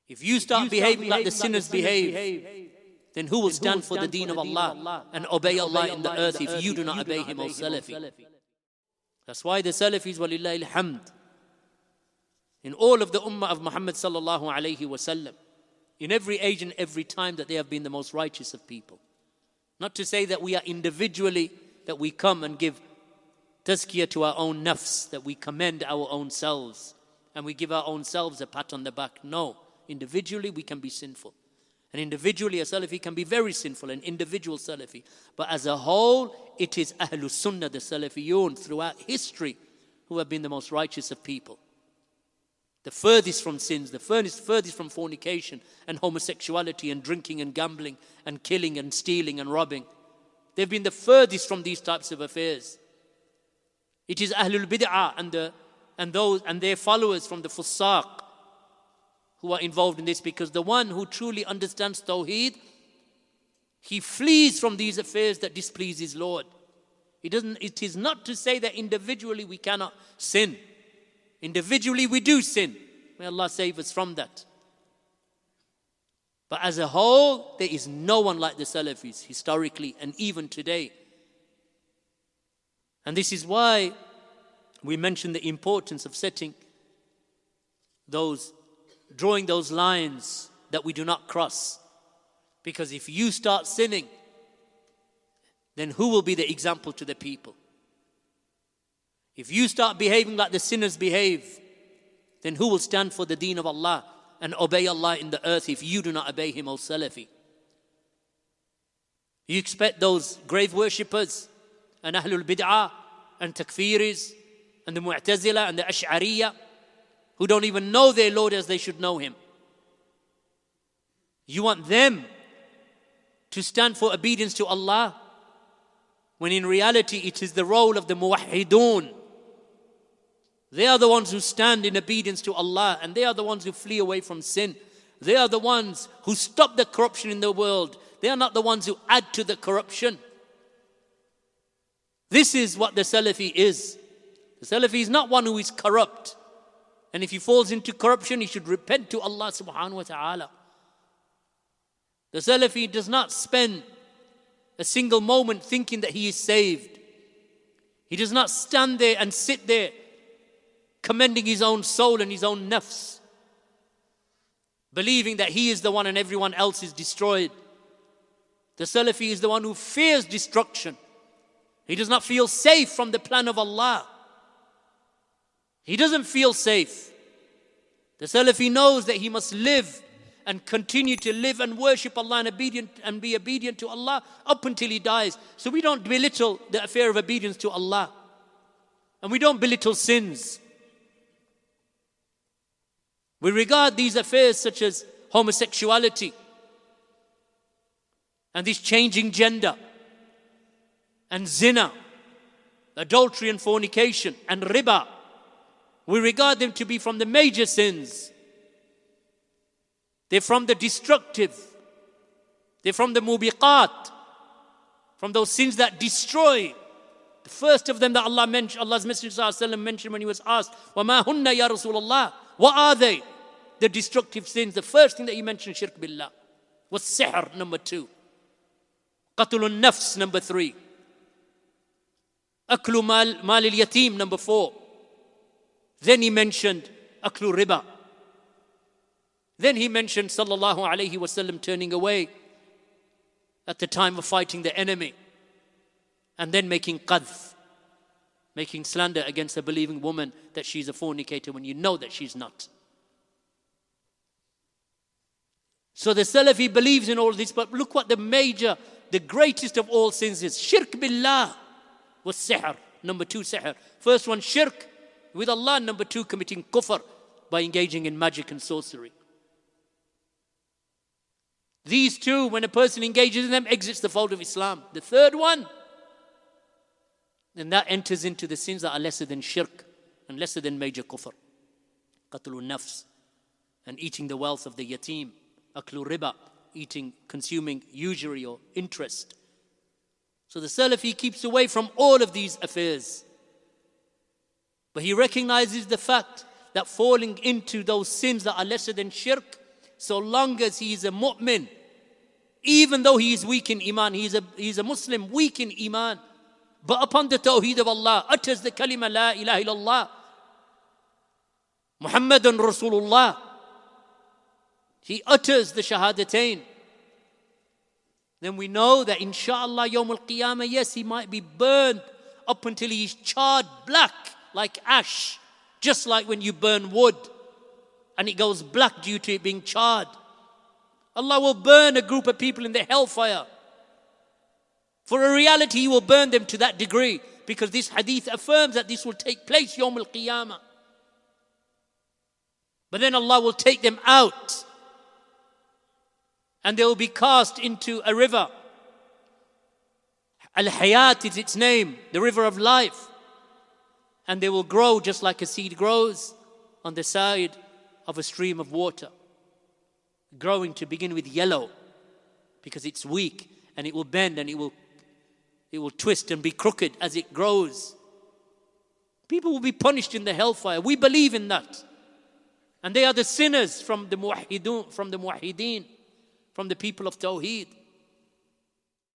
If you start behaving like the sinners behave, then who will stand for the deen of Allah and obey Allah in the earth if you do not obey Him, O Salafi? That's why the Salafis, walillahi alhamd, in all of the ummah of Muhammad sallallahu alayhi wasallam, in every age and every time, that they have been the most righteous of people. Not to say that we are individually, that we come and give tazkiyah to our own nafs, that we commend our own selves and we give our own selves a pat on the back. No, individually we can be sinful. And individually a Salafi can be very sinful, an individual Salafi. But as a whole, it is Ahlus Sunnah, the Salafiyun, throughout history, who have been the most righteous of people. The furthest from sins, the furthest from fornication and homosexuality and drinking and gambling and killing and stealing and robbing. They've been the furthest from these types of affairs. It is Ahlul Bid'ah and their followers from the Fusaq who are involved in this, because the one who truly understands Tawheed, he flees from these affairs that displease his Lord. It is not to say that individually we cannot sin. Individually we do sin. May Allah save us from that. But as a whole, there is no one like the Salafis, historically and even today. And this is why we mention the importance of drawing those lines that we do not cross. Because if you start sinning, then who will be the example to the people? If you start behaving like the sinners behave, then who will stand for the deen of Allah and obey Allah in the earth if you do not obey Him, O Salafi? You expect those grave worshippers and Ahlul Bid'ah and Takfiris and the Mu'tazila and the Ash'ariyah, who don't even know their Lord as they should know Him. You want them to stand for obedience to Allah, when in reality it is the role of the Muwahhidun. They are the ones who stand in obedience to Allah, and they are the ones who flee away from sin. They are the ones who stop the corruption in the world. They are not the ones who add to the corruption. This is what the Salafi is. The Salafi is not one who is corrupt. And if he falls into corruption, he should repent to Allah subhanahu wa ta'ala. The Salafi does not spend a single moment thinking that he is saved. He does not stand there and sit there commending his own soul and his own nafs, believing that he is the one and everyone else is destroyed. The Salafi is the one who fears destruction. He does not feel safe from the plan of Allah. He doesn't feel safe. The Salafi knows that he must live and continue to live and worship Allah and be obedient to Allah up until he dies. So we don't belittle the affair of obedience to Allah. And we don't belittle sins. We regard these affairs such as homosexuality and this changing gender and zina, adultery and fornication and riba. We regard them to be from the major sins. They're from the destructive. They're from the mubiqat, from those sins that destroy. The first of them that Allah's Messenger ﷺ mentioned when he was asked, وَمَا هُنَّ يَا رَسُولَ اللَّهِ, what are they? The destructive sins. The first thing that he mentioned, shirk billah, was sihr, number 2. Qatlun nafs, number 3. Aklu mal al-yatim, number 4. Then he mentioned aklu riba. Then he mentioned sallallahu alayhi wasallam turning away at the time of fighting the enemy, and then making qadh, making slander against a believing woman that she's a fornicator when you know that she's not. So the Salafi believes in all this, but look what the greatest of all sins is. Shirk billah was sihr. Number 2, sihr. First one, shirk with Allah. Number 2, committing kufr by engaging in magic and sorcery. These two, when a person engages in them, exits the fold of Islam. The third one, then that enters into the sins that are lesser than shirk and lesser than major kufr. Qatlun nafs, and eating the wealth of the yatim. Aklu riba, consuming usury or interest. So the Salafi keeps away from all of these affairs. But he recognizes the fact that falling into those sins that are lesser than shirk so long as he is a mu'min. Even though he is weak in iman, he is a Muslim weak in iman, but upon the tawheed of Allah, utters the kalima la ilaha illallah, Muhammadun Rasulullah. He utters the shahadatain. Then we know that inshallah Yawm al-Qiyamah, yes, he might be burned up until he's charred black like ash, just like when you burn wood and it goes black due to it being charred. Allah will burn a group of people in the hellfire. For a reality, He will burn them to that degree, because this hadith affirms that this will take place Yawm al-Qiyamah. But then Allah will take them out and they will be cast into a river. Al-Hayat is its name, the river of life. And they will grow just like a seed grows on the side of a stream of water. Growing to begin with yellow because it's weak, and it will bend and it will twist and be crooked as it grows. People will be punished in the hellfire. We believe in that. And they are the sinners from the muwahhideen, from the people of Tawheed.